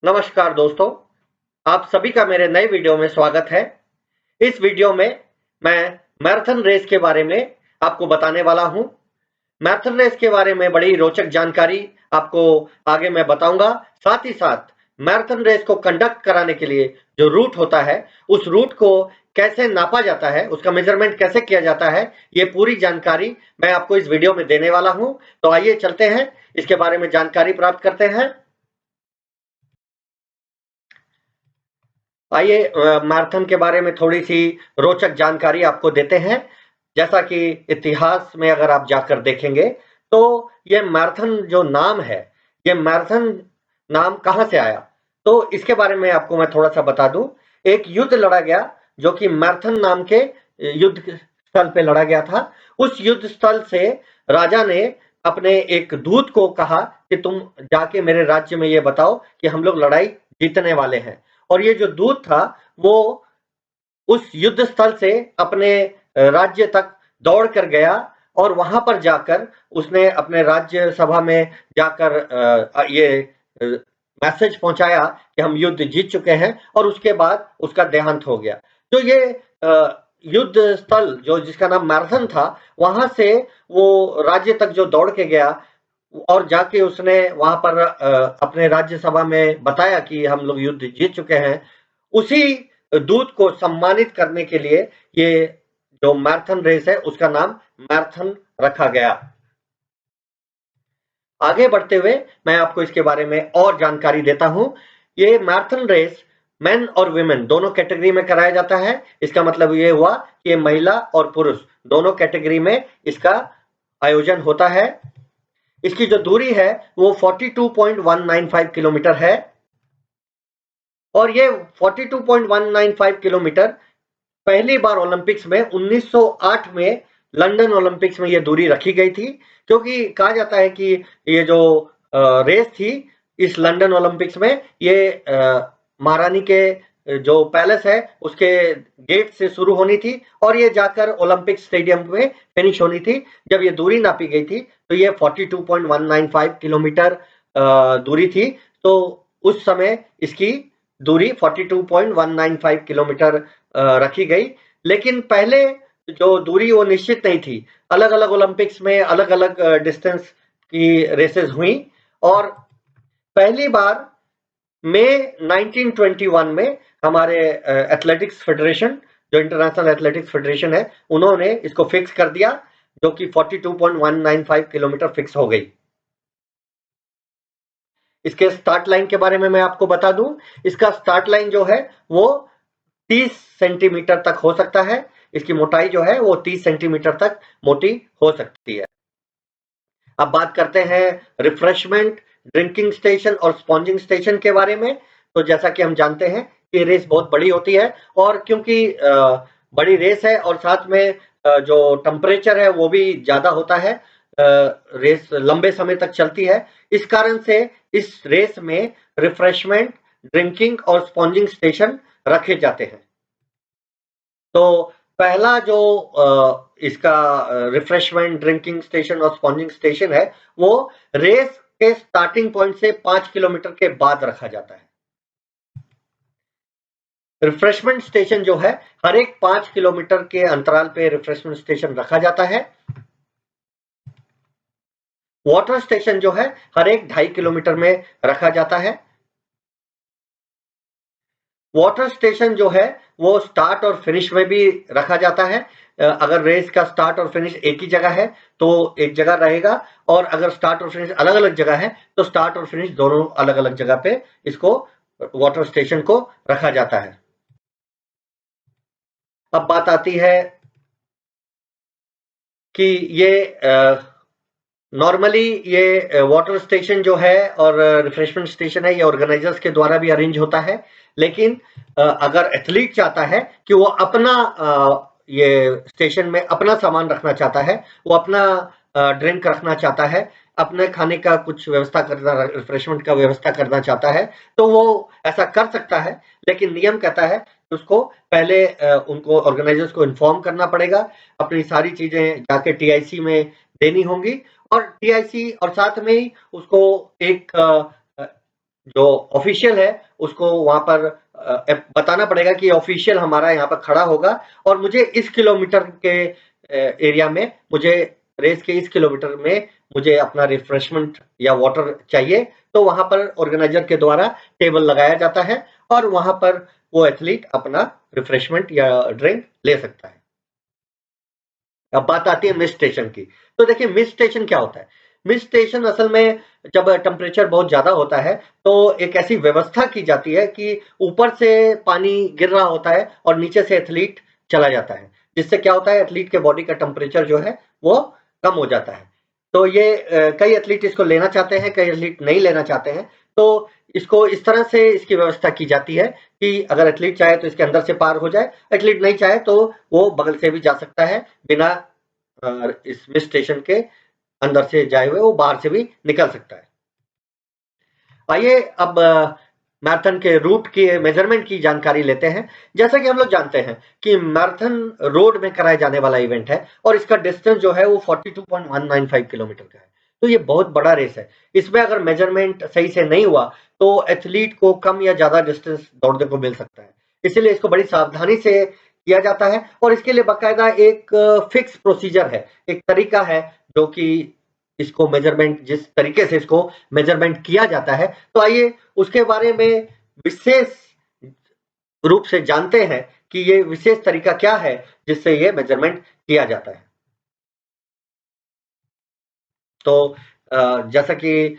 नमस्कार दोस्तों, आप सभी का मेरे नए वीडियो में स्वागत है। इस वीडियो में मैं मैराथन रेस के बारे में आपको बताने वाला हूं। मैराथन रेस के बारे में बड़ी रोचक जानकारी आपको आगे मैं बताऊंगा। साथ ही साथ मैराथन रेस को कंडक्ट कराने के लिए जो रूट होता है, उस रूट को कैसे नापा जाता है, उसका मेजरमेंट कैसे किया जाता है, ये पूरी जानकारी मैं आपको इस वीडियो में देने वाला हूं। तो आइए चलते हैं, इसके बारे में जानकारी प्राप्त करते हैं। आइए मैराथन के बारे में थोड़ी सी रोचक जानकारी आपको देते हैं। जैसा कि इतिहास में अगर आप जाकर देखेंगे तो ये मैराथन जो नाम है, ये मैराथन नाम कहाँ से आया, तो इसके बारे में आपको मैं थोड़ा सा बता दूं। एक युद्ध लड़ा गया जो कि मैराथन नाम के युद्ध स्थल पे लड़ा गया था। उस युद्ध स्थल से राजा ने अपने एक दूत को कहा कि तुम जाके मेरे राज्य में ये बताओ कि हम लोग लड़ाई जीतने वाले हैं। और ये जो दूत था वो उस युद्ध स्थल से अपने राज्य तक दौड़ कर गया और वहां पर जाकर उसने अपने राज्य सभा में जाकर ये मैसेज पहुंचाया कि हम युद्ध जीत चुके हैं, और उसके बाद उसका देहांत हो गया। तो ये युद्ध स्थल जो जिसका नाम मैराथन था, वहां से वो राज्य तक जो दौड़ के गया और जाके उसने वहां पर अपने राज्यसभा में बताया कि हम लोग युद्ध जीत चुके हैं। उसी दूत को सम्मानित करने के लिए ये जो मैराथन रेस है उसका नाम मैराथन रखा गया। आगे बढ़ते हुए मैं आपको इसके बारे में और जानकारी देता हूं। ये मैराथन रेस मेन और वुमेन दोनों कैटेगरी में कराया जाता है। इसका मतलब ये हुआ कि महिला और पुरुष दोनों कैटेगरी में इसका आयोजन होता है। इसकी जो दूरी है वो 42.195 किलोमीटर है, और ये 42.195 किलोमीटर पहली बार ओलंपिक्स में 1908 में लंदन ओलंपिक्स में ये दूरी रखी गई थी। क्योंकि कहा जाता है कि ये जो रेस थी इस लंदन ओलंपिक्स में, ये महारानी के जो पैलेस है उसके गेट से शुरू होनी थी और ये जाकर ओलंपिक स्टेडियम में फिनिश होनी थी। जब ये दूरी नापी गई थी तो ये 42.195 किलोमीटर दूरी थी। तो उस समय इसकी दूरी 42.195 किलोमीटर रखी गई। लेकिन पहले जो दूरी वो निश्चित नहीं थी। अलग अलग ओलंपिक्स में अलग अलग डिस्टेंस की रेसेस हुई, और पहली बार मई 1921 में हमारे एथलेटिक्स फेडरेशन, जो इंटरनेशनल एथलेटिक्स फेडरेशन है, उन्होंने इसको फिक्स कर दिया, जो कि 42.195 किलोमीटर फिक्स हो गई। इसके स्टार्ट लाइन के बारे में मैं आपको बता दूं। इसका स्टार्ट लाइन जो है वो 30 सेंटीमीटर तक हो सकता है। इसकी मोटाई जो है वो 30 सेंटीमीटर तक मोटी हो सकती है। अब बात करते हैं रिफ्रेशमेंट, ड्रिंकिंग स्टेशन और स्पॉन्जिंग स्टेशन के बारे में। तो जैसा कि हम जानते हैं कि रेस बहुत बड़ी होती है, और क्योंकि बड़ी रेस है और साथ में जो टेम्परेचर है वो भी ज्यादा होता है, रेस लंबे समय तक चलती है। इस कारण से इस रेस में रिफ्रेशमेंट, ड्रिंकिंग और स्पॉन्जिंग स्टेशन रखे जाते हैं। तो पहला जो इसका रिफ्रेशमेंट, ड्रिंकिंग स्टेशन और स्पॉन्जिंग स्टेशन है वो रेस के स्टार्टिंग पॉइंट से 5 किलोमीटर के बाद रखा जाता है। रिफ्रेशमेंट स्टेशन जो है हर एक 5 किलोमीटर के अंतराल पे रिफ्रेशमेंट स्टेशन रखा जाता है। वाटर स्टेशन जो है हर एक 2.5 किलोमीटर में रखा जाता है। वाटर स्टेशन जो है वो स्टार्ट और फिनिश में भी रखा जाता है। अगर रेस का स्टार्ट और फिनिश एक ही जगह है तो एक जगह रहेगा, और अगर स्टार्ट और फिनिश अलग अलग जगह है तो स्टार्ट और फिनिश दोनों अलग अलग जगह पे इसको, वाटर स्टेशन को रखा जाता है। अब बात आती है कि ये नॉर्मली ये वाटर स्टेशन जो है और रिफ्रेशमेंट स्टेशन है, ये ऑर्गेनाइजर्स के द्वारा भी अरेंज होता है। लेकिन अगर एथलीट चाहता है कि वो अपना ये स्टेशन में अपना सामान रखना चाहता है, वो अपना ड्रिंक रखना चाहता है, अपने खाने का कुछ व्यवस्था करना, रिफ्रेशमेंट का व्यवस्था करना चाहता है, तो वो ऐसा कर सकता है। लेकिन नियम कहता है कि उसको पहले उनको ऑर्गेनाइजर्स को इन्फॉर्म करना पड़ेगा, अपनी सारी चीजें जाके टीआईसी में देनी होंगी, और टीआईसी और साथ में ही उसको एक जो ऑफिशियल है उसको वहां पर बताना पड़ेगा कि ऑफिशियल हमारा यहाँ पर खड़ा होगा और मुझे इस किलोमीटर के एरिया में, मुझे रेस के इस किलोमीटर में मुझे अपना रिफ्रेशमेंट या वाटर चाहिए। तो वहां पर ऑर्गेनाइजर के द्वारा टेबल लगाया जाता है और वहां पर वो एथलीट अपना रिफ्रेशमेंट या ड्रिंक ले सकता है। अब बात आती है मिस स्टेशन की। तो देखिए मिस स्टेशन क्या होता है? मिस स्टेशन असल में जब टेम्परेचर बहुत ज़्यादा होता है, तो एक ऐसी व्यवस्था की जाती है कि ऊपर से पानी गिर रहा होता है और नीचे से एथलीट चला जाता है। जिससे क्या होता है, एथलीट के बॉडी का टेम्परेचर जो है वो कम हो जाता है। तो ये कई एथलीट इसको लेना चाहते हैं, कई एथलीट नहीं लेना चाहते हैं। तो इसको इस तरह से इसकी व्यवस्था की जाती है कि अगर एथलीट चाहे तो इसके अंदर से पार हो जाए, एथलीट नहीं चाहे तो वो बगल से भी जा सकता है, बिना इस मिस स्टेशन के अंदर से जाए हुए वो बाहर से भी निकल सकता है। आइए अब मैराथन के रूट की मेजरमेंट की जानकारी लेते हैं। जैसा कि हम लोग जानते हैं कि मैराथन रोड में कराया जाने वाला इवेंट है और इसका डिस्टेंस जो है वो 42.195 किलोमीटर का है। तो ये बहुत बड़ा रेस है। इसमें अगर मेजरमेंट सही से नहीं हुआ तो एथलीट को कम या ज्यादा डिस्टेंस दौड़ने को मिल सकता है। इसीलिए इसको बड़ी सावधानी से किया जाता है और इसके लिए बाकायदा एक फिक्स प्रोसीजर है, एक तरीका है जो कि इसको मेजरमेंट, जिस तरीके से इसको मेजरमेंट किया जाता है। तो आइए उसके बारे में विशेष रूप से जानते हैं कि ये विशेष तरीका क्या है जिससे ये मेजरमेंट किया जाता है। तो जैसा कि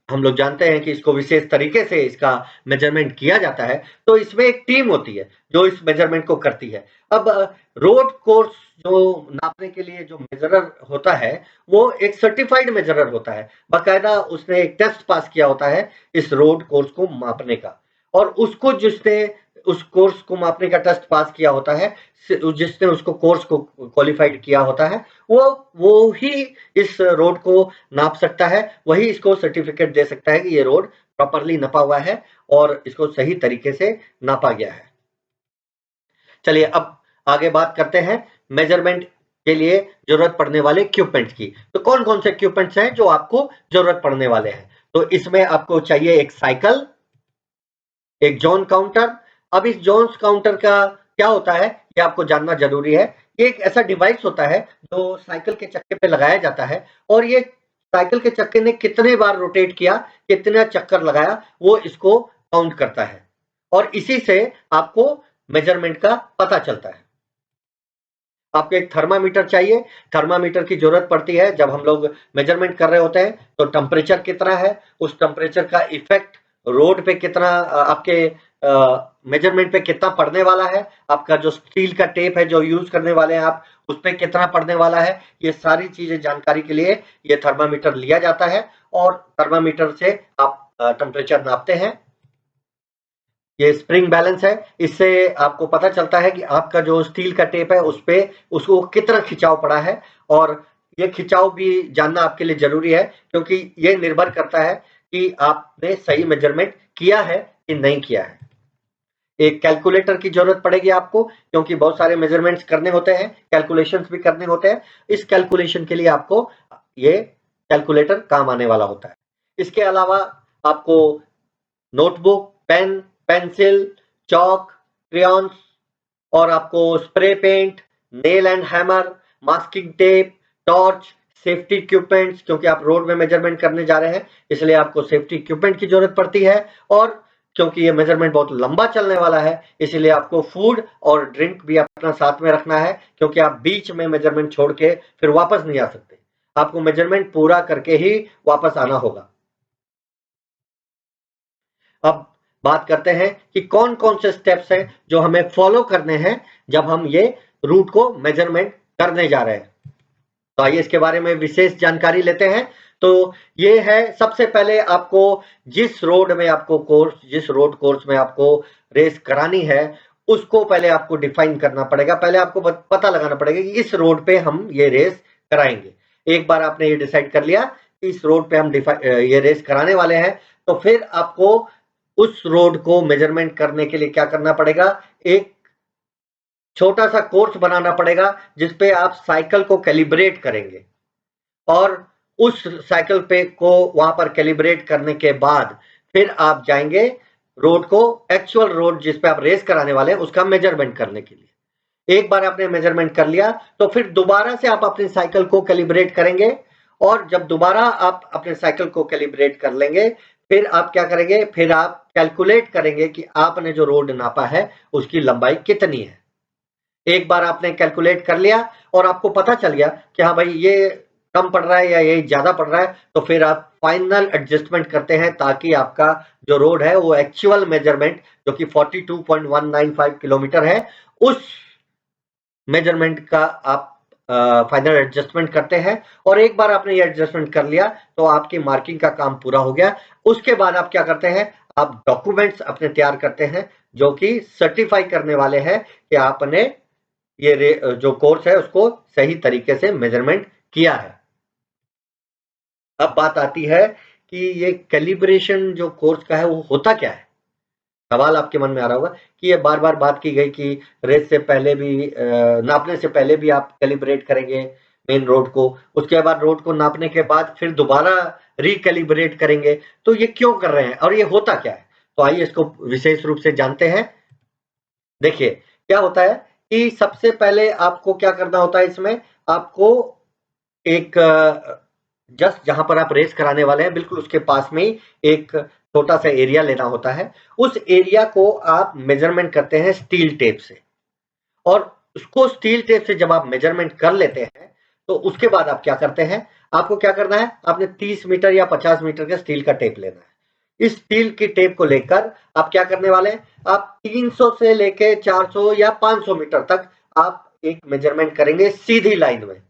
हम लोग जानते हैं कि इसको विशेष तरीके से इसका मेजरमेंट किया जाता है, तो इसमें एक टीम होती है जो इस मेजरमेंट को करती है। अब रोड कोर्स जो नापने के लिए जो मेजरर होता है, वो एक सर्टिफाइड मेजरर होता है। बाकायदा उसने एक टेस्ट पास किया होता है इस रोड कोर्स को मापने का, और उसको जिसने उस कोर्स को मापने का टेस्ट पास किया होता है, जिसने उसको कोर्स को क्वालिफाइड किया होता है, वो ही इस रोड को नाप सकता है, वही इसको सर्टिफिकेट दे सकता है कि ये रोड प्रॉपरली नपा हुआ है और इसको सही तरीके से नापा गया है। चलिए अब आगे बात करते हैं मेजरमेंट के लिए जरूरत पड़ने वाले इक्विपमेंट की। तो कौन कौन से इक्विपमेंट्स हैं जो आपको जरूरत पड़ने वाले हैं? तो इसमें आपको चाहिए एक साइकिल, एक जोन काउंटर। अब इस जोन्स काउंटर का क्या होता है ये आपको जानना जरूरी है। ये एक ऐसा डिवाइस होता है जो साइकिल के चक्के पे लगाया जाता है और ये साइकिल के चक्के ने कितने बार रोटेट किया, कितना चक्कर लगाया, वो इसको काउंट करता है और इसी से आपको मेजरमेंट का पता चलता है। आपको एक थर्मामीटर चाहिए। थर्मामीटर की जरूरत पड़ती है जब हम लोग मेजरमेंट कर रहे होते हैं। तो टेम्परेचर कितना है, उस टेम्परेचर का इफेक्ट रोड पे कितना, आपके मेजरमेंट पे कितना पड़ने वाला है, आपका जो स्टील का टेप है जो यूज करने वाले हैं आप, उस पर कितना पड़ने वाला है, ये सारी चीजें जानकारी के लिए ये थर्मामीटर लिया जाता है और थर्मामीटर से आप टेम्परेचर नापते हैं। ये स्प्रिंग बैलेंस है, इससे आपको पता चलता है कि आपका जो स्टील का टेप है उस पे उसको कितना खिंचाव पड़ा है। और ये खिंचाव भी जानना आपके लिए जरूरी है क्योंकि ये निर्भर करता है कि आपने सही मेजरमेंट किया है कि नहीं किया है। एक कैलकुलेटर की जरूरत पड़ेगी आपको क्योंकि बहुत सारे मेजरमेंट्स करने होते हैं, कैलकुलेशंस भी करने होते हैं। इस कैलकुलेशन के लिए आपको ये कैलकुलेटर काम आने वाला होता है। इसके अलावा आपको notebook, pen, pencil, chalk, crayons और आपको spray paint, nail and hammer, masking tape, torch, safety equipments, क्योंकि आप रोड में मेजरमेंट करने जा रहे हैं इसलिए आपको सेफ्टी इक्विपमेंट की जरूरत पड़ती है। और क्योंकि ये मेजरमेंट बहुत लंबा चलने वाला है इसीलिए आपको फूड और ड्रिंक भी अपना साथ में रखना है क्योंकि आप बीच में मेजरमेंट छोड़ के फिर वापस नहीं आ सकते। आपको मेजरमेंट पूरा करके ही वापस आना होगा। अब बात करते हैं कि कौन कौन से स्टेप्स हैं जो हमें फॉलो करने हैं जब हम ये रूट को मेजरमेंट करने जा रहे हैं। तो आइए इसके बारे में विशेष जानकारी लेते हैं। तो ये है, सबसे पहले आपको जिस रोड में आपको कोर्स, जिस रोड कोर्स में आपको रेस करानी है उसको पहले आपको डिफाइन करना पड़ेगा। पहले आपको पता लगाना पड़ेगा कि इस रोड पे हम ये रेस कराएंगे। एक बार आपने ये डिसाइड कर लिया कि इस रोड पे हम ये रेस कराने वाले हैं, तो फिर आपको उस रोड को मेजरमेंट करने के लिए क्या करना पड़ेगा, एक छोटा सा कोर्स बनाना पड़ेगा जिसपे आप साइकिल को कैलिब्रेट करेंगे और उस साइकिल पे को वहां पर कैलिब्रेट करने के बाद फिर आप जाएंगे रोड को, एक्चुअल रोड जिस पे आप रेस कराने वाले हैं उसका मेजरमेंट करने के लिए। एक बार आपने मेजरमेंट कर लिया तो फिर दोबारा से आप अपनी साइकिल को कैलिब्रेट करेंगे, और जब दोबारा आप अपने साइकिल को कैलिब्रेट कर लेंगे फिर आप क्या करेंगे, फिर आप कैलकुलेट करेंगे कि आपने जो रोड नापा है उसकी लंबाई कितनी है। एक बार आपने कैलकुलेट कर लिया और आपको पता चल गया कि हाँ भाई ये कम पड़ रहा है या ये ज्यादा पड़ रहा है, तो फिर आप फाइनल एडजस्टमेंट करते हैं ताकि आपका जो रोड है वो एक्चुअल मेजरमेंट जो कि 42.195 किलोमीटर है उस मेजरमेंट का आप फाइनल एडजस्टमेंट करते हैं। और एक बार आपने ये एडजस्टमेंट कर लिया तो आपकी मार्किंग का काम पूरा हो गया। उसके बाद आप क्या करते हैं, आप डॉक्यूमेंट्स अपने तैयार करते हैं जो कि सर्टिफाई करने वाले हैं कि आपने ये जो कोर्स है उसको सही तरीके से मेजरमेंट किया है। अब बात आती है कि ये कैलिब्रेशन जो कोर्स का है वो होता क्या है। सवाल आपके मन में आ रहा होगा कि ये बार बार बात की गई कि रेस से पहले भी नापने से पहले भी आप कैलिब्रेट करेंगे मेन रोड को, उसके बाद रोड को नापने के बाद फिर दोबारा रिकैलिब्रेट करेंगे, तो ये क्यों कर रहे हैं और ये होता क्या है। तो आइए इसको विशेष रूप से जानते हैं। देखिए क्या होता है कि सबसे पहले आपको क्या करना होता है, इसमें आपको एक जस्ट जहां पर आप रेस कराने वाले हैं बिल्कुल उसके पास में ही एक छोटा सा एरिया लेना होता है। उस एरिया को आप मेजरमेंट करते हैं स्टील टेप से, और उसको स्टील टेप से जब आप मेजरमेंट कर लेते हैं तो उसके बाद आप क्या करते हैं, आपको क्या करना है, आपने 30 मीटर या 50 मीटर का स्टील का टेप लेना है। इस स्टील की टेप को लेकर आप क्या करने वाले हैं, आप 300 से लेके 400 या 500 मीटर तक आप एक मेजरमेंट करेंगे सीधी लाइन में।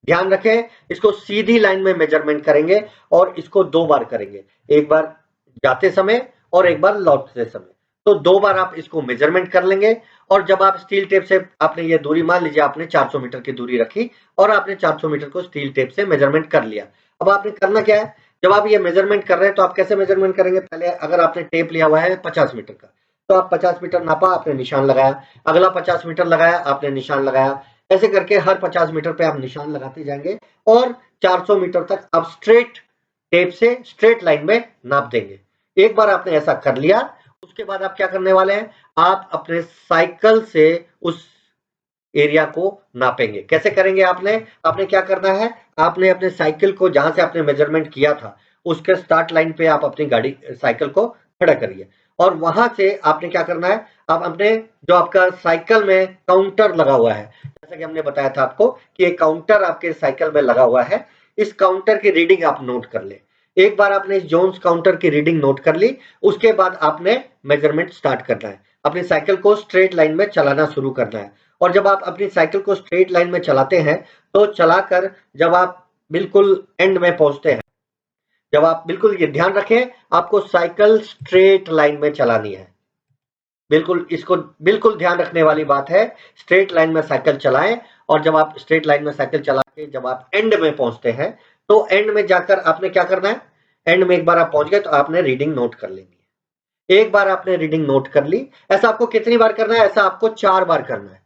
ध्यान रखें, इसको सीधी लाइन में मेजरमेंट करेंगे और इसको 2 बार करेंगे, एक बार जाते समय और एक बार लौटते समय। तो 2 बार आप इसको मेजरमेंट कर लेंगे, और जब आप स्टील टेप से आपने ये दूरी, मान लीजिए आपने 400 मीटर की दूरी रखी और आपने 400 मीटर को स्टील टेप से मेजरमेंट कर लिया। अब आपने करना क्या है, जब आप ये मेजरमेंट कर रहे हैं तो आप कैसे मेजरमेंट करेंगे, पहले अगर आपने टेप लिया हुआ है 50 मीटर का तो आप 50 मीटर नापा, आपने निशान लगाया, अगला 50 मीटर लगाया, आपने निशान लगाया, ऐसे करके हर 50 मीटर पे आप निशान लगाते जाएंगे और 400 मीटर तक आप स्ट्रेट टेप से स्ट्रेट लाइन में नाप देंगे। एक बार आपने ऐसा कर लिया, उसके बाद आप क्या करने वाले हैं, आप अपने साइकिल से उस एरिया को नापेंगे। कैसे करेंगे, आपने क्या करना है, आपने अपने साइकिल को जहां से आपने मेजरमेंट किया था उसके स्टार्ट लाइन पे आप अपनी गाड़ी साइकिल को खड़ा करिए, और वहां से आपने क्या करना है, आप अपने जो आपका साइकिल में काउंटर लगा हुआ है, जैसा कि हमने बताया था आपको कि एक काउंटर आपके साइकिल में लगा हुआ है, इस काउंटर की रीडिंग आप नोट कर ले। एक बार आपने इस जोन्स काउंटर की रीडिंग नोट कर ली, उसके बाद आपने मेजरमेंट स्टार्ट करना है, अपनी साइकिल को स्ट्रेट लाइन में चलाना शुरू करना है। और जब आप अपनी साइकिल को स्ट्रेट लाइन में चलाते हैं तो चलाकर जब आप बिल्कुल एंड में पहुंचते हैं, जब आप बिल्कुल, ये ध्यान रखें, आपको साइकिल स्ट्रेट लाइन में चलानी है, बिल्कुल इसको बिल्कुल ध्यान रखने वाली बात है। स्ट्रेट लाइन में साइकिल चलाएं, और जब आप स्ट्रेट लाइन में साइकिल चला के जब आप एंड में पहुंचते हैं तो एंड में जाकर आपने क्या करना है, एंड में एक बार आप पहुंच गए तो आपने रीडिंग नोट कर लेनी है। एक बार आपने रीडिंग नोट कर ली, ऐसा आपको कितनी बार करना है, ऐसा आपको 4 बार करना है।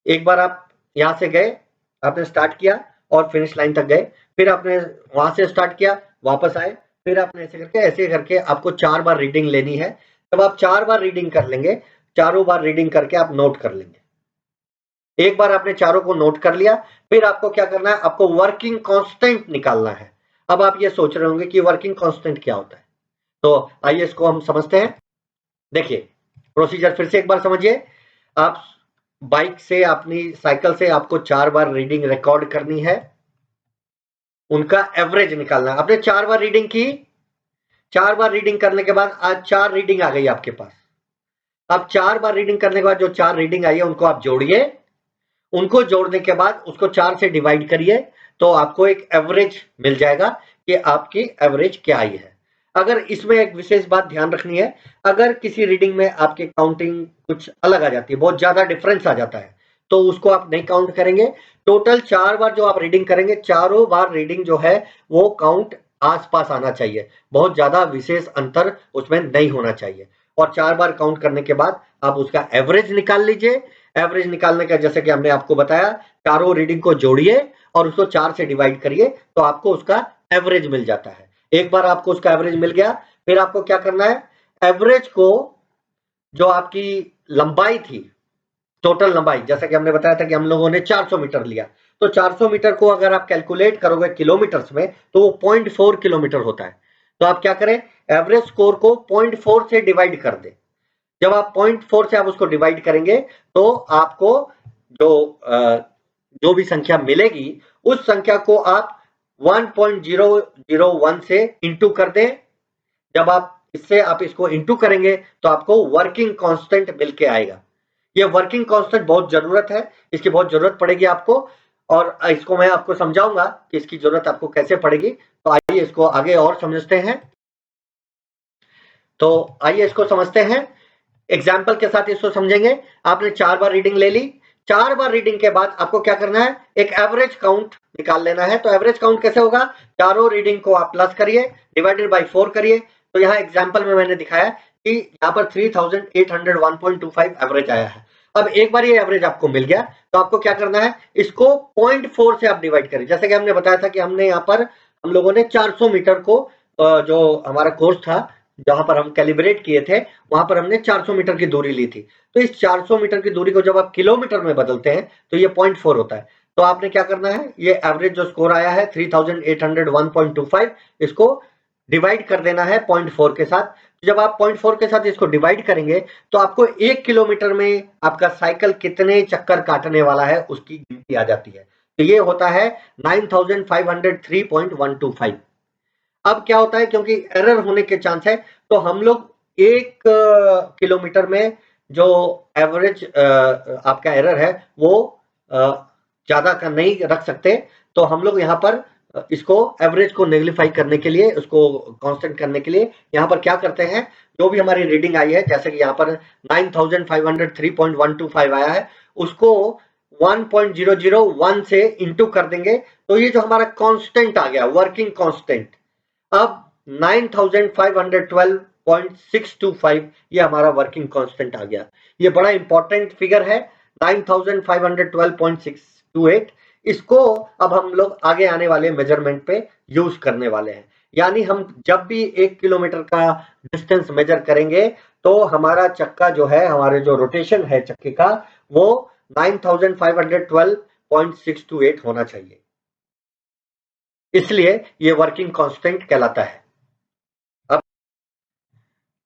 एक बार आप यहां से गए, आपने स्टार्ट किया और फिनिश लाइन तक गए, फिर आपने वहां से स्टार्ट किया, वापस आए, फिर आपने ऐसे करके आपको 4 बार रीडिंग लेनी है। जब आप 4 बार रीडिंग कर लेंगे, चारों बार रीडिंग करके आप नोट कर लेंगे। एक बार आपने चारों को नोट कर लिया, फिर आपको क्या करना है, आपको वर्किंग कांस्टेंट निकालना है। अब आप ये सोच रहे होंगे कि वर्किंग कांस्टेंट क्या होता है, तो आइए इसको हम समझते हैं। देखिए प्रोसीजर फिर से एक बार समझिए। आप बाइक से, अपनी साइकिल से आपको 4 बार रीडिंग रिकॉर्ड करनी है, उनका एवरेज निकालना है। आपने 4 बार रीडिंग की, 4 बार रीडिंग करने के बाद आज 4 रीडिंग आ गई आपके पास। अब 4 बार रीडिंग करने के बाद जो 4 रीडिंग आई है उनको आप जोड़िए, उनको जोड़ने के बाद उसको 4 से डिवाइड करिए, तो आपको एक एवरेज मिल जाएगा कि आपकी एवरेज क्या आई है। अगर इसमें एक विशेष बात ध्यान रखनी है, अगर किसी रीडिंग में आपकी काउंटिंग कुछ अलग आ जाती है, बहुत ज्यादा डिफरेंस आ जाता है, तो उसको आप नहीं काउंट करेंगे। टोटल 4 बार जो आप रीडिंग करेंगे, चारों बार रीडिंग जो है वो काउंट आसपास आना चाहिए, बहुत ज्यादा विशेष अंतर उसमें नहीं होना चाहिए। और 4 बार काउंट करने के बाद आप उसका एवरेज निकाल लीजिए। एवरेज निकालने का, जैसे कि हमने आपको बताया, चारों रीडिंग को जोड़िए और उसको 4 से डिवाइड करिए, तो आपको उसका एवरेज मिल जाता है। एक बार आपको उसका एवरेज मिल गया, फिर आपको क्या करना है, एवरेज को जो आपकी लंबाई थी, टोटल लंबाई, जैसा कि हमने बताया था कि हम लोगों ने 400 मीटर लिया, तो 400 मीटर को अगर आप कैलकुलेट करोगे किलोमीटर्स में तो वो 0.4 किलोमीटर होता है। तो आप क्या करें, एवरेज स्कोर को 0.4 से डिवाइड कर दें। जब आप 0.4 से आप उसको डिवाइड करेंगे तो आपको जो भी संख्या मिलेगी उस संख्या को आप 1.001 से इंटू कर दें। जब आप इसको इंटू करेंगे तो आपको वर्किंग कांस्टेंट मिल के आएगा। ये वर्किंग कांस्टेंट बहुत जरूरत है, इसकी बहुत जरूरत पड़ेगी आपको, और इसको मैं आपको समझाऊंगा कि इसकी जरूरत आपको कैसे पड़ेगी। तो आइए इसको आगे और समझते हैं। तो आइए इसको समझते हैं, एग्जाम्पल के साथ इसको समझेंगे। आपने 4 बार रीडिंग ले ली, 4 बार रीडिंग के बाद आपको क्या करना है, एक एवरेज काउंट निकाल लेना है। तो एवरेज काउंट कैसे होगा, चारों रीडिंग को आप प्लस करिए, डिवाइडेड बाय 4 करिए। तो यहाँ एग्जाम्पल में मैंने दिखाया कि यहाँ पर 3801.25 एवरेज आया है। अब एक बार ये एवरेज आपको मिल गया तो आपको क्या करना है, इसको 0.4 से आप डिवाइड करिए। जैसे कि हमने बताया था कि हमने यहाँ पर हम लोगों ने 400 मीटर को जो हमारा कोर्स था जहां पर हम कैलिब्रेट किए थे वहां पर हमने 400 मीटर की दूरी ली थी। तो इस 400 मीटर की दूरी को जब आप किलोमीटर में बदलते हैं तो ये 0.4 होता है। तो आपने क्या करना है, ये एवरेज जो स्कोर आया है 3801.25, इसको डिवाइड कर देना है 0.4 के साथ। जब आप 0.4 के साथ इसको डिवाइड करेंगे तो आपको 1 किलोमीटर में आपका साइकिल कितने चक्कर काटने वाला है उसकी गिनती आ जाती है। तो ये होता है 9503.125। अब क्या होता है, क्योंकि एरर होने के चांस है तो हम लोग 1 किलोमीटर में जो एवरेज आपका एरर है वो ज्यादा का नहीं रख सकते। तो हम लोग यहाँ पर इसको एवरेज को नेगलिफाई करने के लिए, उसको कांस्टेंट करने के लिए यहाँ पर क्या करते हैं, जो भी हमारी रीडिंग आई है, जैसे कि यहाँ पर 9503.125 आया है, उसको 1.001 से इंटू कर देंगे। तो ये जो हमारा कांस्टेंट आ गया, वर्किंग कांस्टेंट, अब 9512.625 ये हमारा वर्किंग कांस्टेंट आ गया। ये बड़ा इंपॉर्टेंट फिगर है 9512.628। इसको अब हम लोग आगे आने वाले मेजरमेंट पे यूज करने वाले हैं। यानी हम जब भी 1 किलोमीटर का डिस्टेंस मेजर करेंगे तो हमारा चक्का जो है, हमारे जो रोटेशन है चक्के का, वो 9512.628 होना चाहिए। इसलिए ये वर्किंग कांस्टेंट कहलाता है।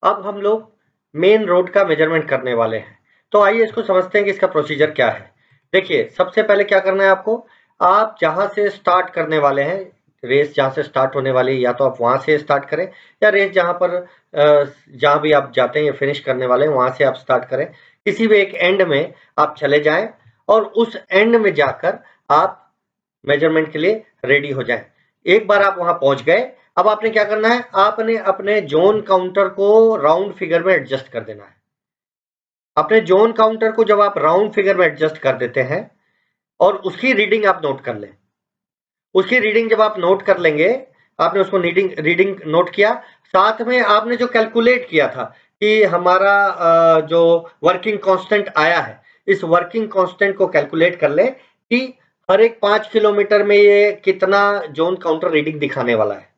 अब हम लोग मेन रोड का मेजरमेंट करने वाले हैं। तो आइए इसको समझते हैं कि इसका प्रोसीजर क्या है। देखिए, सबसे पहले क्या करना है आपको, आप जहां से स्टार्ट करने वाले हैं, रेस जहां से स्टार्ट होने वाली है, या तो आप वहां से स्टार्ट करें, या रेस जहां भी आप जाते हैं या फिनिश करने वाले हैं वहां से आप स्टार्ट करें। किसी भी एक एंड में आप चले जाएं और उस एंड में जाकर आप मेजरमेंट के लिए रेडी हो जाएं। एक बार आप वहां पहुंच गए, अब आपने क्या करना है, आपने अपने जोन काउंटर को राउंड फिगर में एडजस्ट कर देना है। अपने जोन काउंटर को जब आप राउंड फिगर में एडजस्ट कर देते हैं और उसकी रीडिंग आप नोट कर लें, उसकी रीडिंग जब आप नोट कर लेंगे, आपने उसको रीडिंग नोट किया, साथ में आपने जो कैलकुलेट किया था कि हमारा जो वर्किंग कांस्टेंट आया है, इस वर्किंग कांस्टेंट को कैलकुलेट कर ले कि हर एक 5 किलोमीटर में ये कितना जोन काउंटर रीडिंग दिखाने वाला है।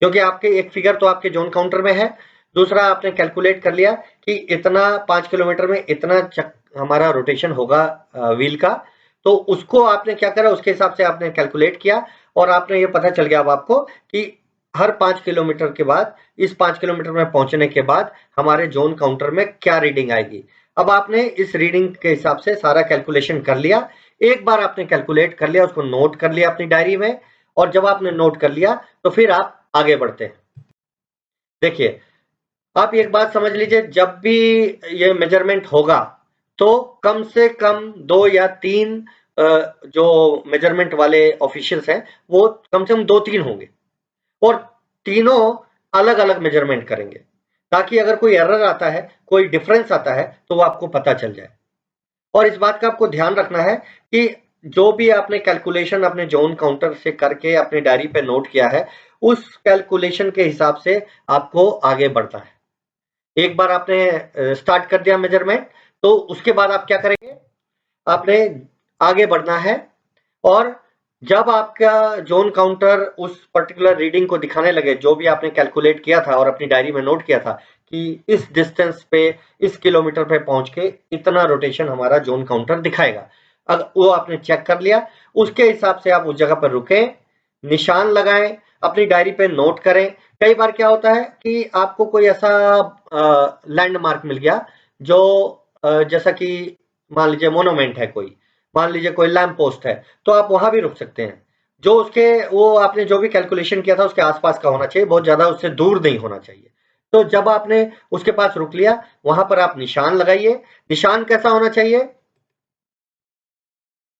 क्योंकि आपके एक फिगर तो आपके जोन काउंटर में है, दूसरा आपने कैलकुलेट कर लिया कि इतना 5 किलोमीटर में इतना हमारा रोटेशन होगा व्हील का। तो उसको आपने क्या करा, उसके हिसाब से आपने कैलकुलेट किया और आपने ये पता चल गया अब आपको कि हर 5 किलोमीटर के बाद, इस 5 किलोमीटर में पहुंचने के बाद हमारे जोन काउंटर में क्या रीडिंग आएगी। अब आपने इस रीडिंग के हिसाब से सारा कैलकुलेशन कर लिया। एक बार आपने कैलकुलेट कर लिया, उसको नोट कर लिया अपनी डायरी में, और जब आपने नोट कर लिया तो फिर आप आगे बढ़ते हैं। देखिए, आप एक बात समझ लीजिए, जब भी ये मेजरमेंट होगा तो कम से कम 2 या 3 जो मेजरमेंट वाले ऑफिशियल्स हैं वो कम से कम 2-3 होंगे और तीनों अलग अलग मेजरमेंट करेंगे, ताकि अगर कोई एरर आता है, कोई डिफरेंस आता है तो वो आपको पता चल जाए। और इस बात का आपको ध्यान रखना है कि जो भी आपने कैलकुलेशन अपने जोन काउंटर से करके अपने डायरी पे नोट किया है, उस कैलकुलेशन के हिसाब से आपको आगे बढ़ना है। एक बार आपने स्टार्ट कर दिया मेजरमेंट, तो उसके बाद आप क्या करेंगे, आपने आगे बढ़ना है और जब आपका ज़ोन काउंटर उस पर्टिकुलर रीडिंग को दिखाने लगे, जो भी आपने कैलकुलेट किया था और अपनी डायरी में नोट किया था कि इस डिस्टेंस पे, इस किलोमीटर पे पहुँच के इतना रोटेशन हमारा ज़ोन काउंटर दिखाएगा। वो आपने चेक कर लिया, उसके हिसाब से आप उस जगह पर रुकें, निशान लगाएँ, अपनी डायरी पे नोट करें। कई बार क्या होता है कि आपको कोई ऐसा लैंडमार्क मिल गया जो जैसा कि मान लीजिए मोनूमेंट है कोई, मान लीजिए कोई लैंप पोस्ट है, तो आप वहां भी रुक सकते हैं। जो उसके वो आपने जो भी कैलकुलेशन किया था उसके आसपास का होना चाहिए, बहुत ज्यादा उससे दूर नहीं होना चाहिए। तो जब आपने उसके पास रुक लिया, वहां पर आप निशान लगाइए। निशान कैसा होना चाहिए?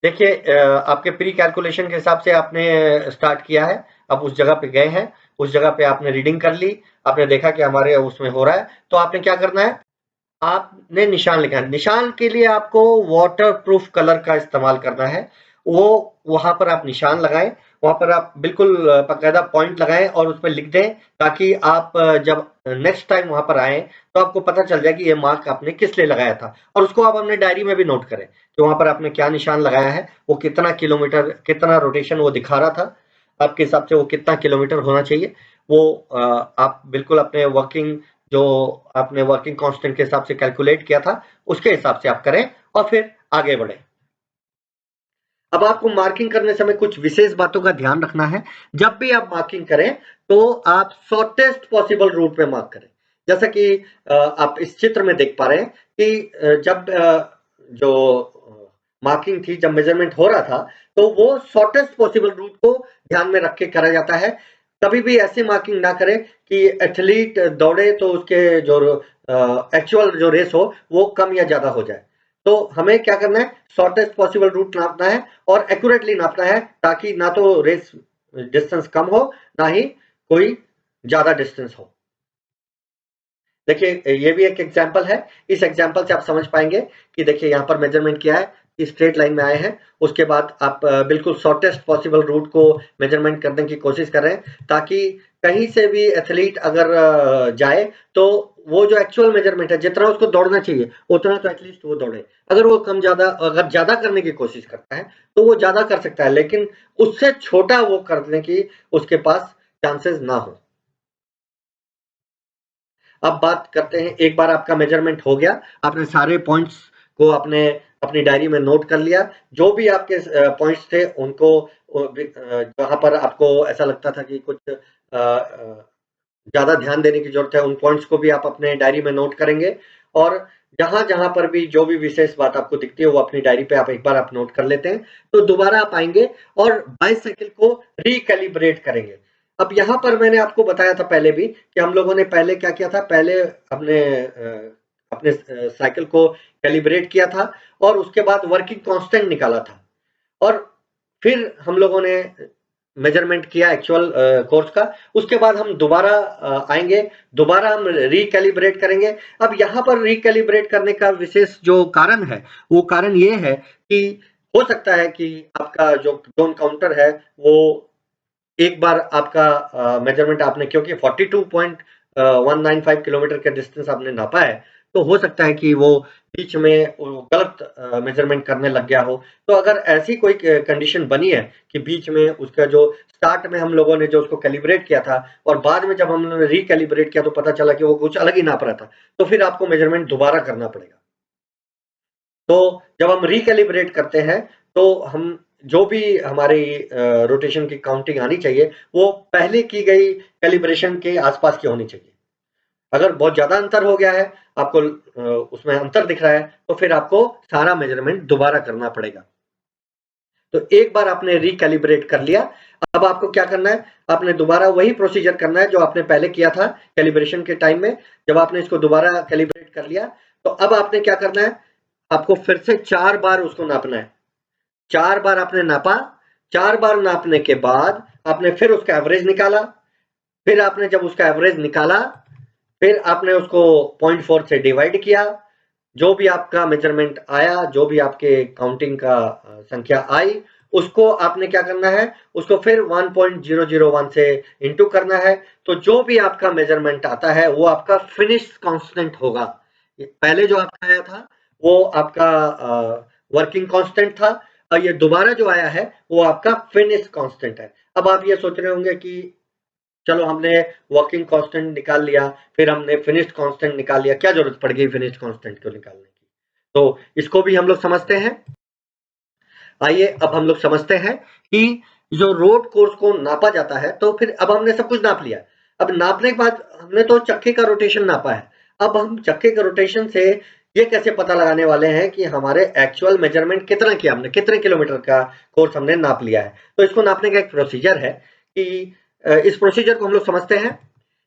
देखिए आपके प्री कैलकुलेशन के हिसाब से आपने स्टार्ट किया है, अब उस जगह पे गए हैं, उस जगह पे आपने रीडिंग कर ली, आपने देखा कि हमारे उसमें हो रहा है, तो आपने क्या करना है? आपने निशान लिखा है। निशान के लिए आपको वाटर प्रूफ कलर का इस्तेमाल करना है। वो वहां पर आप निशान लगाएं, वहां पर आप बिल्कुल बाकायदा पॉइंट लगाएं और उस पर लिख दें, ताकि आप जब नेक्स्ट टाइम वहां पर आए तो आपको पता चल जाए कि ये मार्क आपने किस लिए लगाया था। और उसको आप अपने डायरी में भी नोट करें कि वहां पर आपने क्या निशान लगाया है, वो कितना किलोमीटर, कितना रोटेशन वो दिखा रहा था, आपके हिसाब से वो कितना किलोमीटर होना चाहिए। वो आप बिल्कुल अपने वर्किंग, जो आपने वर्किंग कांस्टेंट के हिसाब से कैलकुलेट किया था, उसके हिसाब से आप करें और फिर आगे बढ़ें। अब आपको मार्किंग करने समय कुछ विशेष बातों का ध्यान रखना है। जब भी आप मार्किंग करें तो आप शॉर्टेस्ट पॉसिबल रूट पे मार्क करें। जैसा कि आप इस चित्र में देख पा रहे हैं कि जब जो मार्किंग थी, जब मेजरमेंट हो रहा था, तो वो शॉर्टेस्ट पॉसिबल रूट को ध्यान में रख के करा जाता है। कभी भी ऐसी मार्किंग ना करें कि एथलीट दौड़े तो उसके जो एक्चुअल जो रेस हो वो कम या ज्यादा हो जाए। तो हमें क्या करना है? शॉर्टेस्ट पॉसिबल रूट नापना है और एक्यूरेटली नापना है, ताकि ना तो रेस डिस्टेंस कम हो, ना ही कोई ज्यादा डिस्टेंस हो। देखिए ये भी एक एग्जाम्पल है। इस एग्जाम्पल से आप समझ पाएंगे कि देखिए यहाँ पर मेजरमेंट किया है कि स्ट्रेट लाइन में आए हैं, उसके बाद आप बिल्कुल शॉर्टेस्ट पॉसिबल रूट को मेजरमेंट करने की कोशिश कर रहे हैं, ताकि कहीं से भी एथलीट अगर जाए तो वो जो एक्चुअल मेजरमेंट है, जितना उसको दौड़ना चाहिए उतना तो एटलीस्ट वो दौड़े। अगर वो कम ज्यादा, अगर ज्यादा करने की कोशिश करता है तो वो ज्यादा कर सकता है, लेकिन उससे छोटा वो करने की उसके पास चांसेस ना हो। अब बात करते हैं, एक बार आपका मेजरमेंट हो गया, आपने सारे पॉइंट्स को आपने अपनी डायरी में नोट कर लिया। जो भी आपके पॉइंट्स थे उनको जहां पर आपको ऐसा लगता था कि कुछ ज्यादा ध्यान देने की जरूरत है, उन पॉइंट्स को भी आप अपने डायरी में नोट करेंगे। और जहां जहां पर भी जो भी विशेष बात आपको दिखती है वो अपनी डायरी पे आप एक बार आप नोट कर लेते हैं। तो दोबारा आप आएंगे और बाइसाइकिल को रिकैलिब्रेट करेंगे। अब यहाँ पर मैंने आपको बताया था पहले भी कि हम लोगों ने पहले क्या किया था, पहले अपने साइकिल को कैलिब्रेट किया था और उसके बाद वर्किंग कांस्टेंट निकाला था, और फिर हम लोगों ने मेजरमेंट किया एक्चुअल कोर्स का। उसके बाद हम दोबारा आएंगे, दोबारा हम रिकैलिब्रेट करेंगे। अब यहाँ पर रिकैलिब्रेट करने का विशेष जो कारण है, वो कारण ये है कि हो सकता है कि आपका जो जोन काउंटर है वो एक बार आपका मेजरमेंट आपने, क्योंकि 42.195 किलोमीटर के डिस्टेंस आपने नापा है, तो हो सकता है कि वो बीच में गलत मेजरमेंट करने लग गया हो। तो अगर ऐसी कोई कंडीशन बनी है कि बीच में उसका जो स्टार्ट में हम लोगों ने जो उसको कैलिब्रेट किया था और बाद में जब हम लोगों ने रिकैलिब्रेट किया तो पता चला कि वो कुछ अलग ही नाप रहा था, तो फिर आपको मेजरमेंट दोबारा करना पड़ेगा। तो जब हम रिकैलिब्रेट करते हैं तो हम जो भी हमारी रोटेशन की काउंटिंग आनी चाहिए वो पहले की गई कैलिब्रेशन के आसपास की होनी चाहिए। अगर बहुत ज्यादा अंतर हो गया है, आपको उसमें अंतर दिख रहा है, तो फिर आपको सारा मेजरमेंट दोबारा करना पड़ेगा। तो एक बार आपने रिकैलिब्रेट कर लिया, अब आपको क्या करना है? आपने दोबारा वही प्रोसीजर करना है जो आपने पहले किया था कैलिब्रेशन के टाइम में। जब आपने इसको दोबारा कैलिब्रेट कर लिया, तो अब आपने क्या करना है? आपको फिर से 4 बार उसको नापना है। 4 बार आपने नापा, 4 बार नापने के बाद आपने फिर उसका एवरेज निकाला। फिर आपने जब उसका एवरेज निकाला, फिर आपने उसको 0.4 से डिवाइड किया। जो भी आपका मेजरमेंट आया, जो भी आपके काउंटिंग का संख्या आई, उसको आपने क्या करना है? उसको फिर 1.001 से इंटू करना है। तो जो भी आपका मेजरमेंट आता है वो आपका फिनिश कांस्टेंट होगा। पहले जो आपका आया था वो आपका वर्किंग कांस्टेंट था, और ये दोबारा जो आया है वो आपका फिनिश कांस्टेंट है। अब आप ये सोच रहे होंगे कि चलो हमने वर्किंग कांस्टेंट निकाल लिया, फिर हमने फिनिश्ड कांस्टेंट निकाल लिया, क्या जरूरत पड़ गई फिनिश्ड कांस्टेंट को निकालने की? तो इसको भी हम लोग समझते हैं। आइए अब हम लोग समझते हैं कि जो रोड कोर्स को नापा जाता है, तो फिर अब हमने सब कुछ नाप लिया। अब नापने के बाद हमने तो चक्के का रोटेशन नापा है। अब हम चक्के के रोटेशन से ये कैसे पता लगाने वाले हैं कि हमारे एक्चुअल मेजरमेंट कितना किया हमने, कितने किलोमीटर का कोर्स हमने नाप लिया है। तो इसको नापने का एक प्रोसीजर है कि इस प्रोसीजर को हम लोग समझते हैं।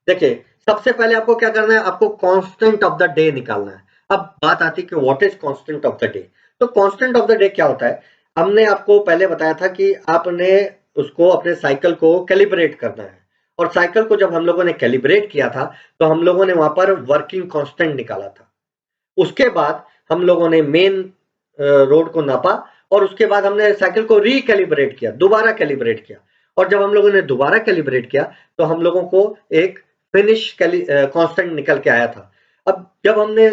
देखिए, सबसे पहले आपको क्या करना है, आपको कांस्टेंट ऑफ द डे निकालना है। अब बात आती है कि what is constant of the day. तो कांस्टेंट ऑफ द डे क्या होता है? हमने आपको पहले बताया था कि आपने उसको अपने साइकिल को कैलिब्रेट करना है, और साइकिल को जब हम लोगों ने कैलिब्रेट किया था तो हम लोगों ने वहां पर वर्किंग कांस्टेंट निकाला था। उसके बाद हम लोगों ने मेन रोड को नापा, और उसके बाद हमने साइकिल को रिकैलिब्रेट किया, दोबारा कैलिब्रेट किया, और जब हम लोगों ने दोबारा कैलिब्रेट किया तो हम लोगों को एक फिनिश कांस्टेंट निकल के आया था। अब जब हमने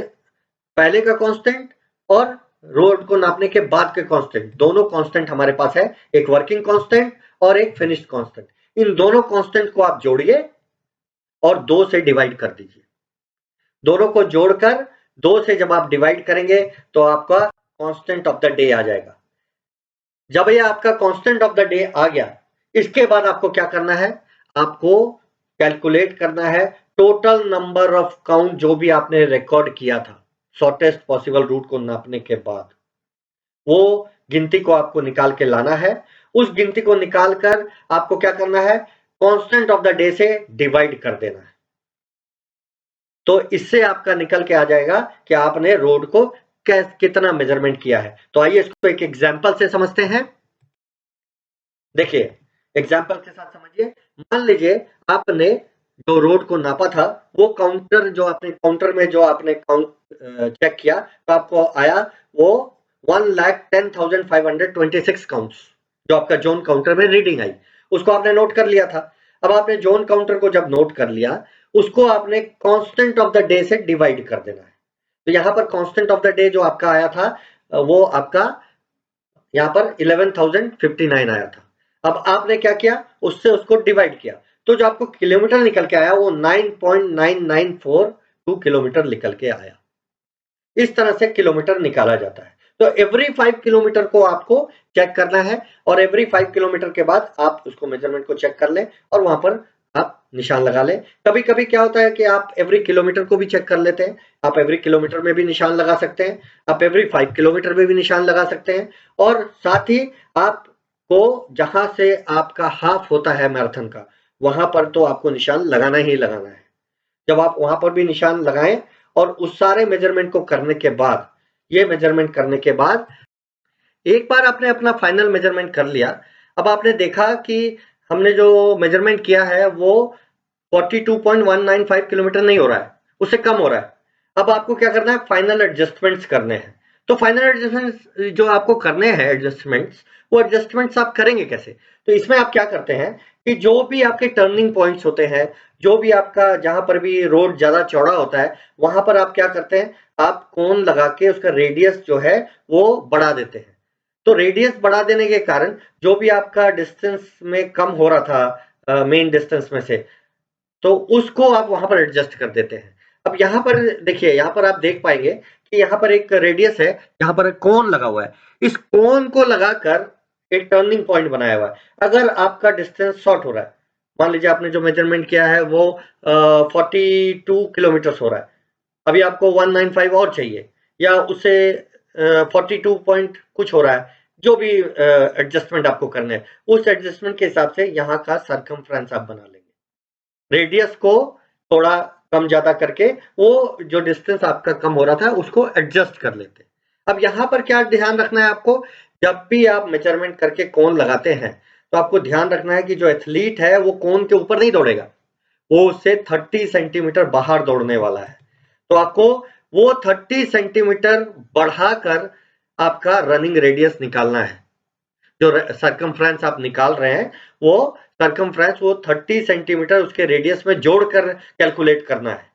पहले का कांस्टेंट और रोड को नापने के बाद के कांस्टेंट, दोनों कांस्टेंट हमारे पास है, एक वर्किंग कांस्टेंट और एक फिनिश्ड कांस्टेंट। इन दोनों कांस्टेंट को आप जोड़िए और 2 से डिवाइड कर दीजिए। दोनों को जोड़कर 2 से जब आप डिवाइड करेंगे तो आपका कांस्टेंट ऑफ द डे आ जाएगा। जब ये आपका कांस्टेंट ऑफ द डे आ गया, इसके बाद आपको क्या करना है, आपको कैलकुलेट करना है टोटल नंबर ऑफ काउंट जो भी आपने रिकॉर्ड किया था शॉर्टेस्ट पॉसिबल रूट को नापने के बाद। वो गिनती को आपको निकाल के लाना है। उस गिनती को निकाल कर आपको क्या करना है, कांस्टेंट ऑफ द डे से डिवाइड कर देना है। तो इससे आपका निकल के आ जाएगा कि आपने रोड को कितना मेजरमेंट किया है। तो आइए इसको एक एग्जांपल से समझते हैं। देखिए, एग्जांपल के साथ समझिए। मान लीजिए आपने जो रोड को नापा था, वो काउंटर जो आपने काउंटर में जो आपने काउंट चेक किया तो आपको आया वो 1,10,526 काउंट्स, जो आपका जोन काउंटर में रीडिंग आई, उसको आपने नोट कर लिया था। अब आपने जोन काउंटर को जब नोट कर लिया, उसको आपने कांस्टेंट ऑफ द डे से डिवाइड कर देना है। तो यहाँ पर कांस्टेंट ऑफ द डे जो आपका आया था, वो आपका यहाँ पर 11,059 आया था। अब आपने क्या किया, उससे उसको डिवाइड किया, तो जो आपको किलोमीटर निकल के आया वो 9.9942 किलोमीटर निकल के आया। इस तरह से किलोमीटर निकाला जाता है। तो एवरी 5 किलोमीटर को आपको चेक करना है, और एवरी 5 किलोमीटर के बाद आप उसको मेजरमेंट को चेक कर लें और वहां पर आप निशान लगा लें। कभी कभी क्या होता है कि आप एवरी किलोमीटर को भी चेक कर लेते हैं, आप एवरी किलोमीटर में भी निशान लगा सकते हैं, आप एवरी 5 किलोमीटर में भी निशान लगा सकते हैं, और साथ ही आपको जहां से आपका हाफ होता है मैराथन का, वहां पर तो आपको निशान लगाना ही लगाना है। जब आप वहां पर भी निशान लगाएं और उस सारे मेजरमेंट को करने के बाद, ये मेजरमेंट करने के बाद एक बार आपने अपना फाइनल मेजरमेंट कर लिया, अब आपने देखा कि हमने जो मेजरमेंट किया है वो 42.195 किलोमीटर नहीं हो रहा है, उससे कम हो रहा है। अब आपको क्या करना है, फाइनल एडजस्टमेंट्स करने हैं। तो फाइनल एडजस्टमेंट्स जो आपको करने हैं एडजस्टमेंट्स, वो एडजस्टमेंट्स आप करेंगे कैसे? तो इसमें आप क्या करते हैं कि जो भी आपके टर्निंग पॉइंट्स होते हैं, जो भी आपका जहां पर भी रोड ज्यादा चौड़ा होता है, वहां पर आप क्या करते हैं, आप कोन लगा के उसका रेडियस जो है वो बढ़ा देते हैं। तो रेडियस बढ़ा देने के कारण जो भी आपका डिस्टेंस में कम हो रहा था मेन डिस्टेंस में से, तो उसको आप वहां पर एडजस्ट कर देते हैं। अब यहाँ पर देखिए, यहाँ पर आप देख पाएंगे कि यहाँ पर एक रेडियस है, यहाँ पर एक कोन लगा हुआ है। इस कोन को लगाकर एक टर्निंग पॉइंट बनाया हुआ है। अगर आपका डिस्टेंस शॉर्ट हो रहा है, मान लीजिए आपने जो मेजरमेंट किया है वो 42 किलोमीटर हो रहा है, अभी आपको 195 और चाहिए, या उससे 42 पॉइंट कुछ हो रहा है, जो भी एडजस्टमेंट आपको करने हैं, उस एडजस्टमेंट के हिसाब से यहाँ का सरकमफ्रेंस आप बना लेंगे। रेडियस को थोड़ा कम ज्यादा करके वो जो डिस्टेंस आपका कम हो रहा था उसको एडजस्ट कर लेते। अब यहाँ पर क्या ध्यान रखना है आपको, जब भी आप मेजरमेंट करके कोन लगाते हैं तो आपको ध्यान रखना है कि जो एथलीट है वो कोन के ऊपर नहीं दौड़ेगा, वो उससे 30 सेंटीमीटर बाहर दौड़ने वाला है। तो आपको वो 30 सेंटीमीटर बढ़ाकर आपका रनिंग रेडियस निकालना है। जो सरकमफ्रेंस आप निकाल रहे हैं, वो सरकमफ्रेंस वो 30 सेंटीमीटर उसके रेडियस में जोड़कर कैलकुलेट करना है,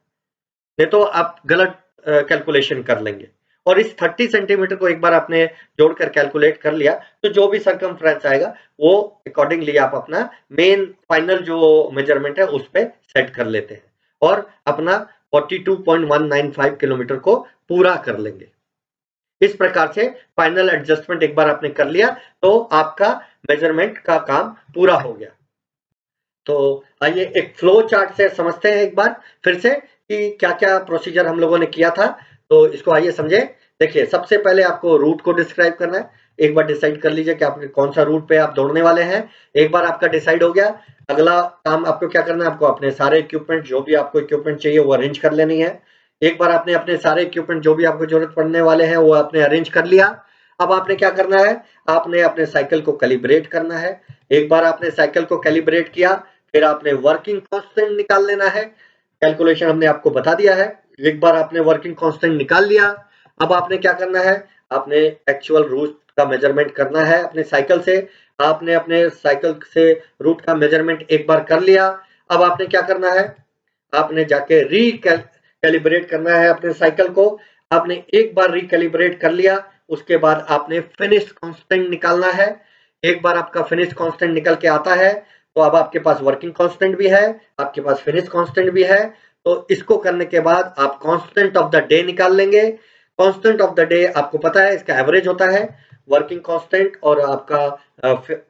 नहीं तो आप गलत कैलकुलेशन कर लेंगे। और इस 30 सेंटीमीटर को एक बार आपने जोड़कर कैलकुलेट कर लिया तो जो भी सरकमफ्रेंस आएगा वो अकॉर्डिंगली आप अपना मेन फाइनल जो मेजरमेंट है उस पे सेट कर लेते हैं और अपना 42.195 किलोमीटर को पूरा कर लेंगे। इस प्रकार से फाइनल एडजस्टमेंट एक बार आपने कर लिया तो आपका मेजरमेंट का काम पूरा हो गया। तो आइए एक फ्लो चार्ट से समझते हैं एक बार फिर से कि क्या-क्या प्रोसीजर हम लोगों ने किया था। तो इसको आइए समझें। देखिए, सबसे पहले आपको रूट को डिस्क्राइब करना है। एक बार डिसाइड कर लीजिए कि आपके कौन सा रूट पे आप दौड़ने वाले हैं। एक बार आपका डिसाइड हो गया, अगला काम आपको क्या करना है, आपको अपने सारे इक्विपमेंट जो भी आपको इक्विपमेंट चाहिए वो अरेंज कर लेनी है। एक बार आपने अपने सारे इक्विपमेंट जो भी आपको जरूरत पड़ने वाले हैं वो आपने अरेंज कर लिया। अब आपने क्या करना है, आपने अपने साइकिल को कैलिब्रेट करना है। एक बार आपने साइकिल को कैलिब्रेट किया, फिर आपने वर्किंग कांस्टेंट निकाल लेना है। कैलकुलेशन हमने आपको बता दिया है। एक बार आपने वर्किंग कांस्टेंट निकाल लिया, अब आपने क्या करना है, आपने एक्चुअल रूट का मेजरमेंट करना है अपने साइकिल से। आपने अपने साइकिल से रूट का मेजरमेंट एक बार कर लिया। अब आपने क्या करना है, आपने जाके कैलिब्रेट करना है अपने साइकिल को। आपने एक बार रिकैलिब्रेट कर लिया, उसके बाद आपने फिनिश कांस्टेंट निकालना है। एक बार आपका फिनिश कांस्टेंट निकल के आता है तो अब आपके पास वर्किंग कांस्टेंट भी है, आपके पास फिनिश कांस्टेंट भी है। तो इसको करने के बाद आप कांस्टेंट ऑफ द डे निकाल लेंगे। कांस्टेंट ऑफ द डे आपको पता है इसका एवरेज होता है, वर्किंग कांस्टेंट और आपका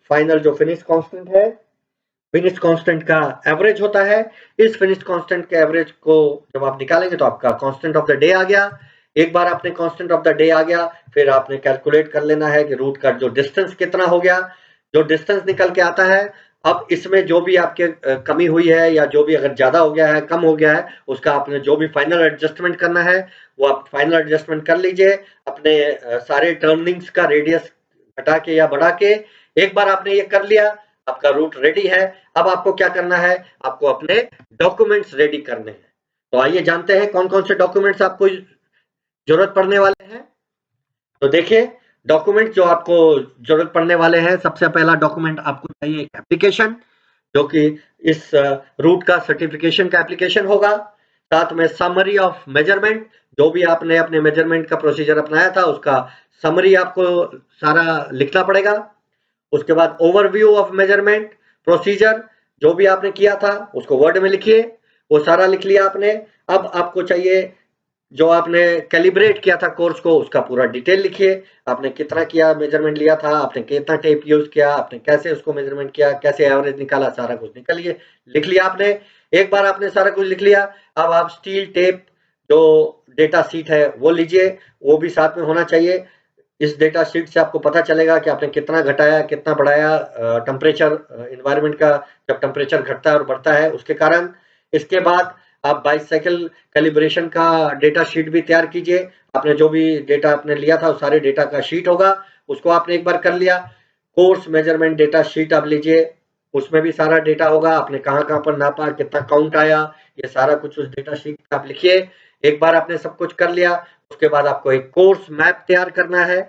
फाइनल जो फिनिश कांस्टेंट है, फिनिश कांस्टेंट का एवरेज होता है। इस फिनिश कांस्टेंट के एवरेज को जब आप निकालेंगे तो आपका कांस्टेंट ऑफ द डे आ गया। एक बार आपने कांस्टेंट ऑफ द डे आ गया, फिर आपने कैलकुलेट कर लेना है कि रूट का जो डिस्टेंस कितना हो गया। जो डिस्टेंस निकल के आता है, अब इसमें जो भी आपके कमी हुई है या जो भी अगर ज्यादा हो गया है, कम हो गया है, उसका आपने जो भी फाइनल एडजस्टमेंट करना है वो आप फाइनल एडजस्टमेंट कर लीजिए अपने सारे टर्निंग्स का रेडियस घटा के या बढ़ा के। एक बार आपने ये कर लिया, आपका रूट रेडी है। अब आपको क्या करना है, आपको अपने डॉक्यूमेंट्स रेडी करने हैं। तो आइए जानते हैं कौन कौन से डॉक्यूमेंट्स आपको जरूरत पड़ने वाले हैं। तो देखिए, डॉक्यूमेंट जो आपको जरूरत पड़ने वाले हैं, सबसे पहला डॉक्यूमेंट आपको चाहिए एक एप्लीकेशन, जो कि इस रूट का सर्टिफिकेशन का एप्लीकेशन होगा। साथ में समरी ऑफ मेजरमेंट, जो भी आपने अपने मेजरमेंट का प्रोसीजर अपनाया था उसका समरी आपको सारा लिखना पड़ेगा। उसके बाद ओवरव्यू ऑफ मेजरमेंट प्रोसीजर, जो भी आपने किया था उसको वर्ड में लिखिए, वो सारा लिख लिया आपने। अब आपको चाहिए जो आपने कैलिब्रेट किया था कोर्स को, उसका पूरा डिटेल लिखिए। आपने कितना किया, मेजरमेंट लिया था, आपने कितना टेप यूज किया, आपने कैसे उसको मेजरमेंट किया, कैसे एवरेज निकाला, सारा कुछ निकालिए, लिख लिया आपने। एक बार आपने सारा कुछ लिख लिया, अब आप स्टील टेप जो डेटा शीट है वो लीजिए, वो भी साथ में होना चाहिए। इस डेटा शीट से आपको पता चलेगा कि आपने कितना घटाया, कितना बढ़ाया टेम्परेचर एनवायरनमेंट का, जब टेम्परेचर घटता है और बढ़ता है उसके कारण। इसके बाद आप बाइसाइकिल कैलिब्रेशन का डेटा शीट भी तैयार कीजिए। आपने जो भी डेटा आपने लिया था उस सारे डेटा का शीट होगा, उसको आपने एक बार कर लिया। कोर्स मेजरमेंट डेटा शीट आप लीजिए, उसमें भी सारा डेटा होगा, आपने कहाँ-कहाँ पर नापा, कितना काउंट आया, ये सारा कुछ उस डेटा शीट में आप लिखिए। एक बार आपने सब कुछ कर लिया, उसके बाद आपको एक कोर्स मैप तैयार करना है।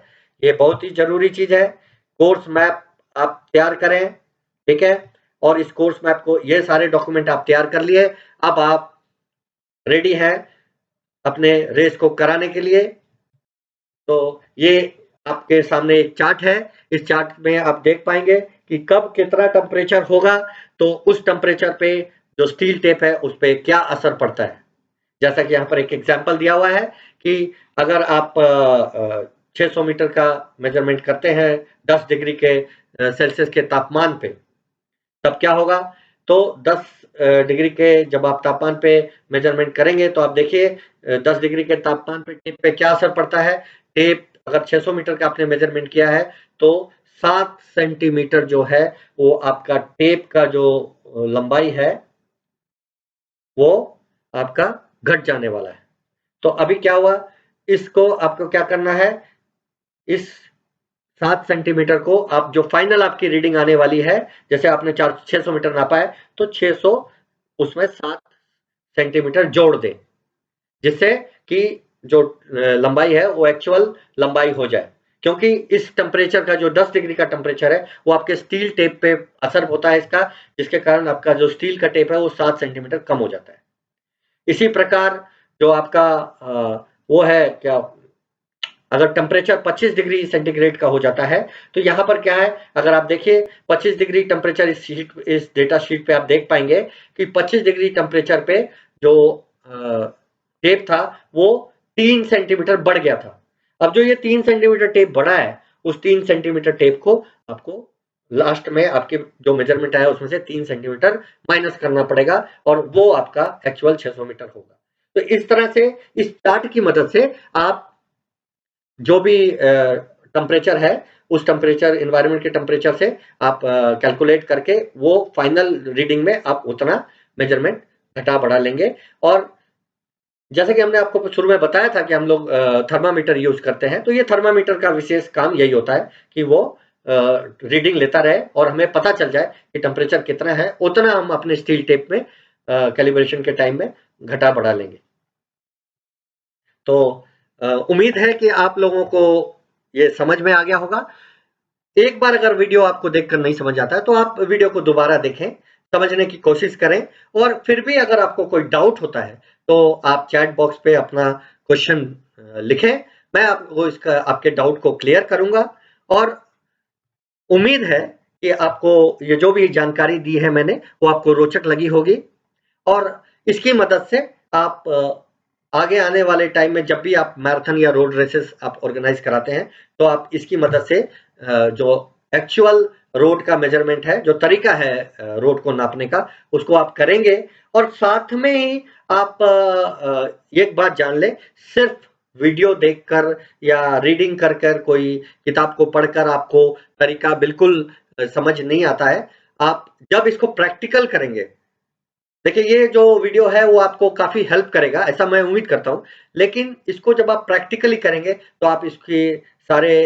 ये बहुत ही जरूरी चीज है, कोर्स मैप आप तैयार करें, ठीक है। और इस कोर्स मैप को, ये सारे डॉक्यूमेंट आप तैयार कर लिए, अब आप रेडी हैं अपने रेस को कराने के लिए। तो ये आपके सामने एक चार्ट है, इस चार्ट में आप देख पाएंगे कि कब कितना टेम्परेचर होगा, तो उस टेम्परेचर पे जो स्टील टेप है उस पे क्या असर पड़ता है। जैसा कि यहाँ पर एक एग्जांपल दिया हुआ है कि अगर आप 600 मीटर का मेजरमेंट करते हैं 10 डिग्री के सेल्सियस के तापमान पे, तब क्या होगा। तो 10 डिग्री के जब आप तापमान पे मेजरमेंट करेंगे तो आप देखिए 10 डिग्री के तापमान पे टेप पे क्या असर पड़ता है। टेप अगर 600 मीटर का आपने मेजरमेंट किया है तो 7 सेंटीमीटर जो है वो आपका टेप का जो लंबाई है वो आपका घट जाने वाला है। तो अभी क्या हुआ, इसको आपको क्या करना है, इस 7 सेंटीमीटर को आप जो फाइनल आपकी रीडिंग आने वाली है, जैसे आपने 600 मीटर नापा है तो 600 उसमें 7 सेंटीमीटर जोड़ दें, जिससे कि जो लंबाई है वो एक्चुअल लंबाई हो जाए। क्योंकि इस टेम्परेचर का जो 10 डिग्री का टेम्परेचर है वो आपके स्टील टेप पे असर होता है इसका, जिसके कारण आपका जो स्टील का टेप है वो 7 सेंटीमीटर कम हो जाता है। इसी प्रकार जो आपका वो है क्या, अगर टेम्परेचर 25 डिग्री सेंटीग्रेड का हो जाता है तो यहाँ पर क्या है, अगर आप देखिए 25 डिग्री टेम्परेचर इस डेटा शीट पे आप देख पाएंगे कि 25 डिग्री टेम्परेचर पे जो टेप था वो 3 सेंटीमीटर बढ़ गया था। अब जो ये 3 सेंटीमीटर टेप बढ़ा है, उस 3 सेंटीमीटर टेप को आपको लास्ट में आपके जो मेजरमेंट आया उसमें से 3 सेंटीमीटर माइनस करना पड़ेगा और वो आपका एक्चुअल 600 मीटर होगा। तो इस तरह से इस चार्ट की मदद से आप जो भी टेम्परेचर है उस टेम्परेचर एनवायरनमेंट के टेम्परेचर से आप कैलकुलेट करके वो फाइनल रीडिंग में आप उतना मेजरमेंट घटा बढ़ा लेंगे। और जैसे कि हमने आपको शुरू में बताया था कि हम लोग थर्मामीटर यूज करते हैं, तो ये थर्मामीटर का विशेष काम यही होता है कि वो रीडिंग लेता रहे और हमें पता चल जाए कि टेम्परेचर कितना है, उतना हम अपने स्टील टेप में कैलिब्रेशन के टाइम में घटा बढ़ा लेंगे। तो उम्मीद है कि आप लोगों को ये समझ में आ गया होगा। एक बार अगर वीडियो आपको देखकर नहीं समझ आता है तो आप वीडियो को दोबारा देखें, समझने की कोशिश करें और फिर भी अगर आपको कोई डाउट होता है तो आप चैट बॉक्स पे अपना क्वेश्चन लिखें। मैं आपको इसका आपके डाउट को क्लियर करूंगा और उम्मीद है कि आपको ये जो भी जानकारी दी है मैंने वो आपको रोचक लगी होगी और इसकी मदद से आप आगे आने वाले टाइम में जब भी आप मैराथन या रोड रेसेस आप ऑर्गेनाइज कराते हैं तो आप इसकी मदद से जो एक्चुअल रोड का मेजरमेंट है, जो तरीका है रोड को नापने का, उसको आप करेंगे और साथ में ही आप एक बात जान लें, सिर्फ वीडियो देखकर या रीडिंग कर कर कोई किताब को पढ़कर आपको तरीका बिल्कुल समझ नहीं आता है। आप जब इसको प्रैक्टिकल करेंगे, देखिए ये जो वीडियो है वो आपको काफी हेल्प करेगा, ऐसा मैं उम्मीद करता हूँ। लेकिन इसको जब आप प्रैक्टिकली करेंगे तो आप इसके सारे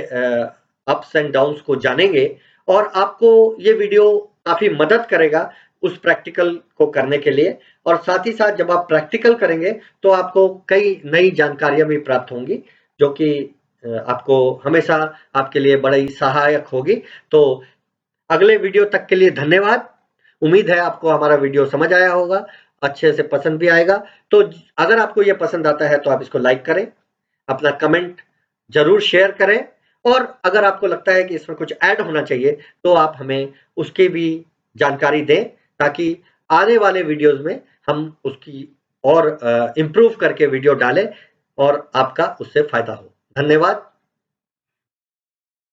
अप्स एंड डाउन्स को जानेंगे और आपको ये वीडियो काफी मदद करेगा उस प्रैक्टिकल को करने के लिए। और साथ ही साथ जब आप प्रैक्टिकल करेंगे तो आपको कई नई जानकारियां भी प्राप्त होंगी जो कि आपको हमेशा आपके लिए बड़ी सहायक होगी। तो अगले वीडियो तक के लिए धन्यवाद। उम्मीद है आपको हमारा वीडियो समझ आया होगा, अच्छे से पसंद भी आएगा। तो अगर आपको ये पसंद आता है तो आप इसको लाइक करें, अपना कमेंट जरूर शेयर करें और अगर आपको लगता है कि इसमें कुछ ऐड होना चाहिए तो आप हमें उसकी भी जानकारी दें ताकि आने वाले वीडियोस में हम उसकी और इम्प्रूव करके वीडियो डालें और आपका उससे फायदा हो। धन्यवाद।